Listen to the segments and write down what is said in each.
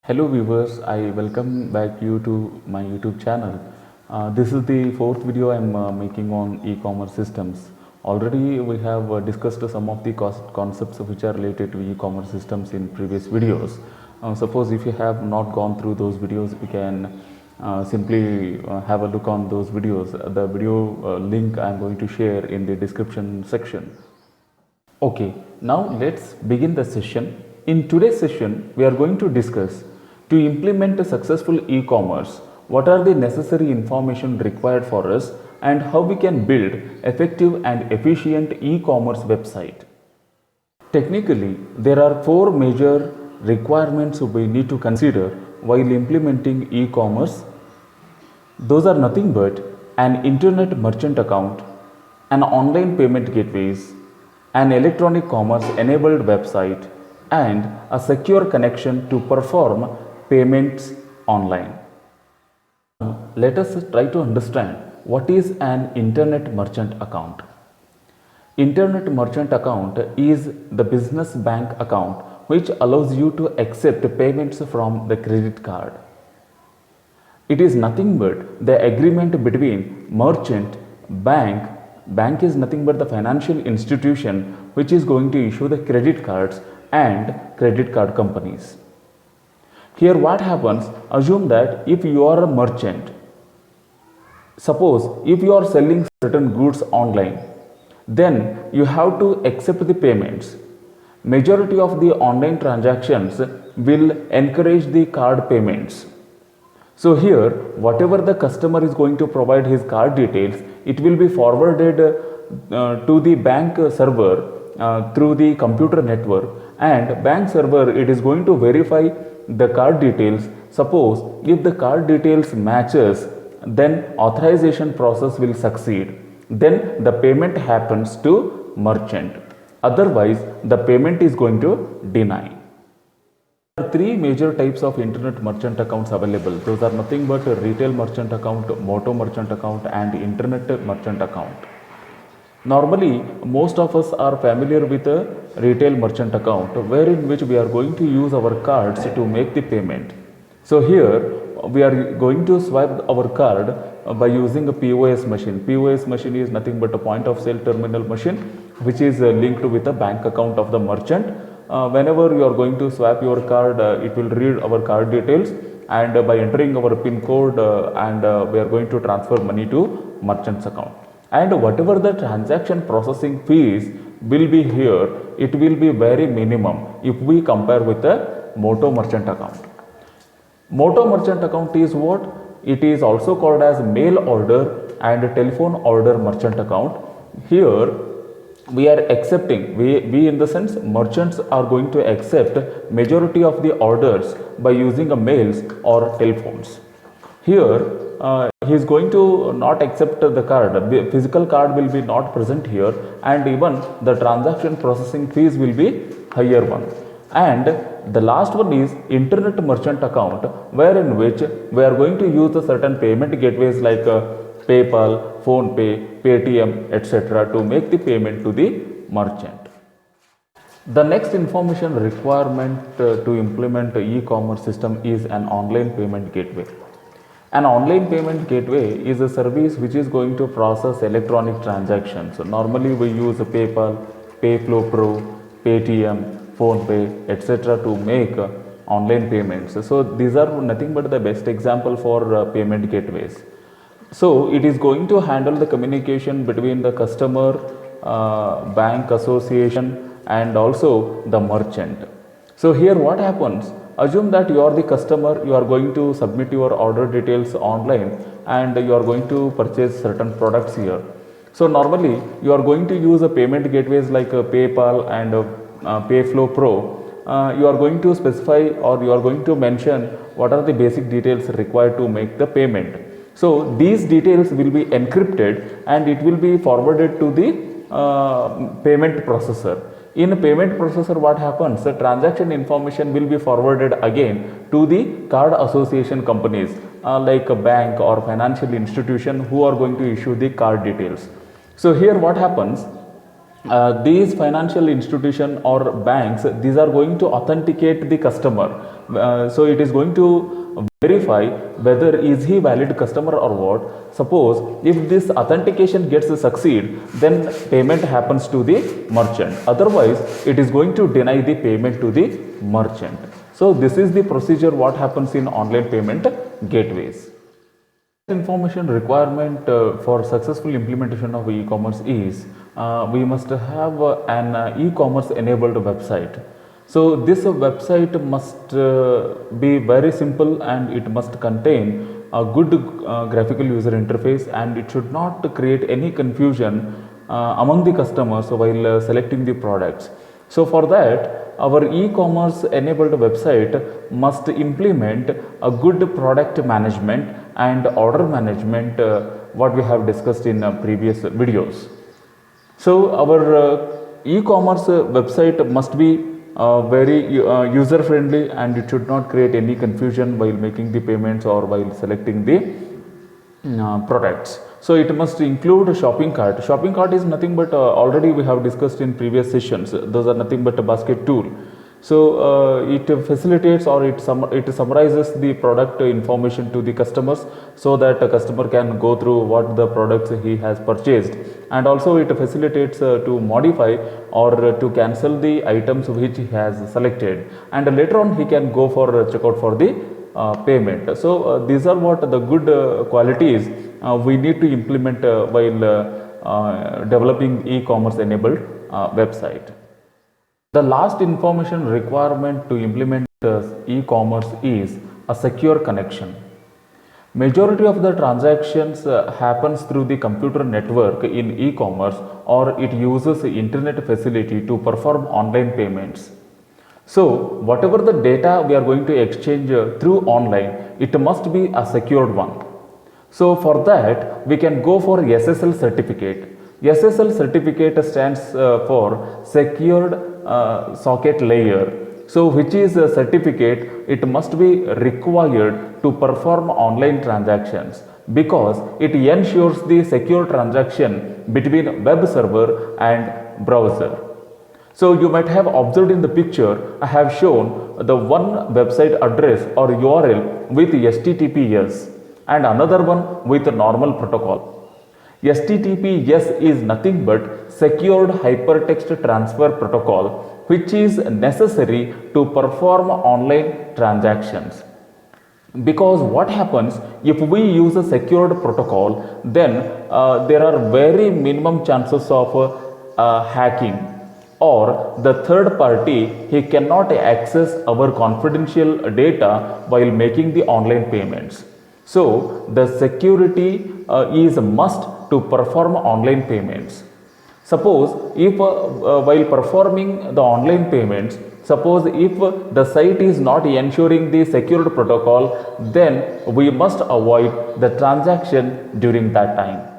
Hello viewers, I welcome back you to my YouTube channel. This is the fourth video I am making on e-commerce systems. Already we have discussed some of the concepts which are related to e-commerce systems in previous videos. Suppose if you have not gone through those videos, you can simply have a look on those videos. The video link I am going to share in the description section. Okay, now let's begin the session. In today's session, we are going to discuss to implement a successful e-commerce, what are the necessary information required for us and how we can build effective and efficient e-commerce website. Technically, there are four major requirements we need to consider while implementing e-commerce. Those are nothing but an internet merchant account, an online payment gateways, an electronic commerce enabled website, and a secure connection to perform payments online. Let us try to understand what is an internet merchant account. Internet merchant account is the business bank account which allows you to accept payments from the credit card. It is nothing but the agreement between merchant, bank is nothing but the financial institution which is going to issue the credit cards and credit card companies. Here what happens, assume that if you are a merchant, suppose if you are selling certain goods online, then you have to accept the payments. Majority of the online transactions will encourage the card payments. So here whatever the customer is going to provide his card details, it will be forwarded to the bank server through the computer network, and bank server it is going to verify the card details. Suppose if the card details matches, then authorization process will succeed, then the payment happens to merchant, otherwise the payment is going to deny. There are three major types of internet merchant accounts available. Those are nothing but retail merchant account, Moto merchant account, and internet merchant account. Normally, most of us are familiar with a retail merchant account, wherein which we are going to use our cards to make the payment. So here we are going to swipe our card by using a POS machine. POS machine is nothing but a point of sale terminal machine which is linked with a bank account of the merchant. Whenever you are going to swap your card, it will read our card details, and by entering our PIN code we are going to transfer money to merchant's account. And whatever the transaction processing fees will be here, it will be very minimum if we compare with the Moto merchant account. Moto merchant account is what? It is also called as mail order and telephone order merchant account. Here we are accepting, we in the sense merchants are going to accept majority of the orders by using a mails or telephones. Here he is going to not accept the card, the physical card will be not present here, and even the transaction processing fees will be higher one. And the last one is internet merchant account, wherein which we are going to use the certain payment gateways like PayPal, PhonePe, Paytm, etc. to make the payment to the merchant. The next information requirement to implement e-commerce system is an online payment gateway. An online payment gateway is a service which is going to process electronic transactions. So normally we use PayPal, Payflow Pro, Paytm, PhonePe, etc. to make online payments. So these are nothing but the best example for payment gateways. So it is going to handle the communication between the customer, bank association, and also the merchant. So here what happens? Assume that you are the customer, you are going to submit your order details online and you are going to purchase certain products here. So normally you are going to use a payment gateways like PayPal and Payflow Pro. You are going to specify or you are going to mention what are the basic details required to make the payment. So these details will be encrypted and it will be forwarded to the payment processor. In a payment processor what happens, the transaction information will be forwarded again to the card association companies like a bank or financial institution who are going to issue the card details. So here what happens, these financial institution or banks, these are going to authenticate the customer. So it is going to verify whether is he valid customer or what. Suppose if this authentication gets succeed, then payment happens to the merchant. Otherwise, it is going to deny the payment to the merchant. So this is the procedure what happens in online payment gateways. Information requirement for successful implementation of e-commerce is we must have an e-commerce enabled website. So this website must be very simple, and it must contain a good graphical user interface, and it should not create any confusion among the customers while selecting the products. So for that, our e-commerce enabled website must implement a good product management and order management, what we have discussed in previous videos. So our e-commerce website must be very user friendly, and it should not create any confusion while making the payments or while selecting the products. So it must include a shopping cart. Shopping cart is nothing but already we have discussed in previous sessions. Those are nothing but a basket tool. So it facilitates, or it summarizes the product information to the customers, so that a customer can go through what the products he has purchased, and also it facilitates to modify or to cancel the items which he has selected, and later on he can go for checkout for the payment. So these are what the good qualities we need to implement while developing e-commerce enabled website. The last information requirement to implement e-commerce is a secure connection. Majority of the transactions happens through the computer network in e-commerce, or it uses internet facility to perform online payments. So whatever the data we are going to exchange through online, it must be a secured one. So for that, we can go for SSL certificate. SSL certificate stands for Secured Socket Layer. So which is a certificate, it must be required to perform online transactions, because it ensures the secure transaction between web server and browser. So you might have observed in the picture, I have shown the one website address or URL with HTTPS and another one with normal protocol. HTTPS is nothing but Secured Hypertext Transfer Protocol, which is necessary to perform online transactions. Because what happens if we use a secured protocol, then there are very minimum chances of hacking, or the third party, he cannot access our confidential data while making the online payments. So the security is a must to perform online payments. Suppose if while performing the online payments, suppose if the site is not ensuring the secured protocol, then we must avoid the transaction during that time.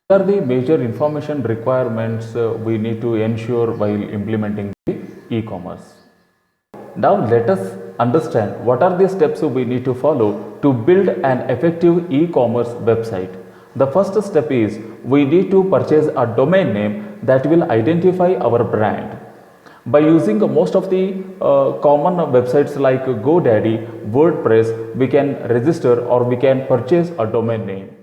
What are the major information requirements we need to ensure while implementing the e-commerce? Now let us understand what are the steps we need to follow to build an effective e-commerce website. The first step is we need to purchase a domain name that will identify our brand. By using most of the common websites like GoDaddy, WordPress, we can register or we can purchase a domain name.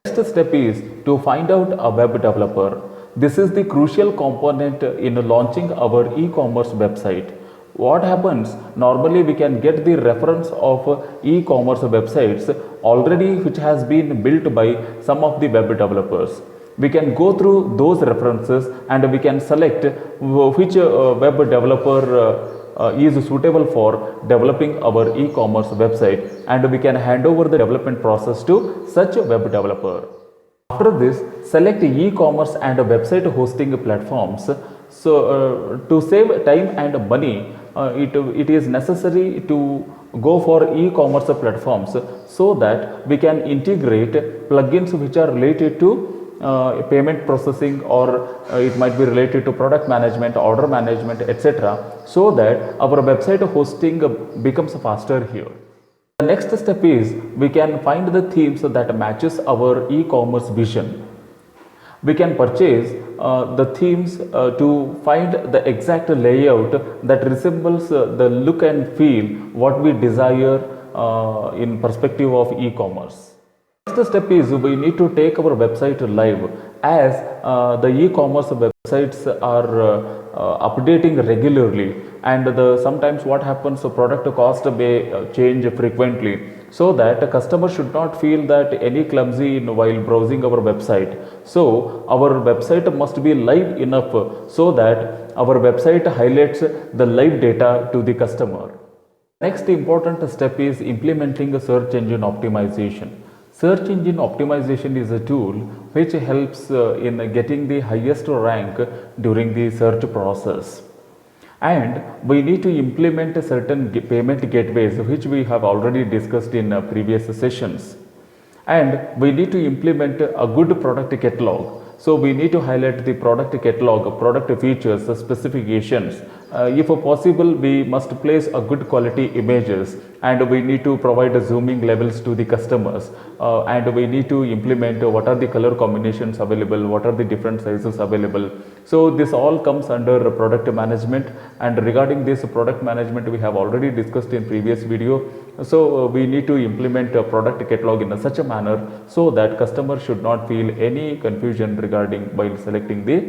Next step is to find out a web developer. This is the crucial component in launching our e-commerce website. What happens, normally we can get the reference of e-commerce websites already which has been built by some of the web developers. We can go through those references and we can select which web developer is suitable for developing our e-commerce website, and we can hand over the development process to such a web developer. After this, select e-commerce and website hosting platforms. So to save time and money, it is necessary to go for e-commerce platforms, so that we can integrate plugins which are related to payment processing, or it might be related to product management, order management, etc., so that our website hosting becomes faster here. The next step is we can find the themes that matches our e-commerce vision. We can purchase the themes to find the exact layout that resembles the look and feel what we desire in perspective of e-commerce. Next step is we need to take our website live, as the e-commerce websites are updating regularly, and sometimes what happens, the product cost may change frequently, so that a customer should not feel that any clumsy while browsing our website. So our website must be live enough so that our website highlights the live data to the customer. Next important step is implementing a search engine optimization. Search engine optimization is a tool which helps in getting the highest rank during the search process. And we need to implement certain payment gateways, which we have already discussed in previous sessions. And we need to implement a good product catalog. So we need to highlight the product catalog, product features, the specifications. If possible, we must place a good quality images, and we need to provide zooming levels to the customers, and we need to implement what are the color combinations available, what are the different sizes available. So this all comes under product management, and regarding this product management we have already discussed in previous video. So we need to implement a product catalog in such a manner so that customer should not feel any confusion regarding while selecting the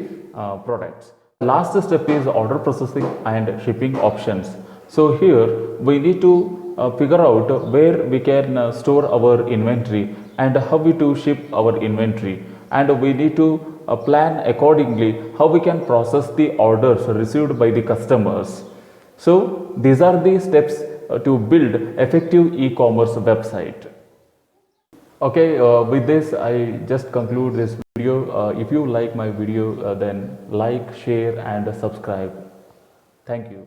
products. Last step is order processing and shipping options. So here we need to figure out where we can store our inventory and how we to ship our inventory, and we need to plan accordingly how we can process the orders received by the customers. So these are the steps to build effective e-commerce website. Okay, with this I just conclude this video. If you like my video, then like, share and subscribe. Thank you.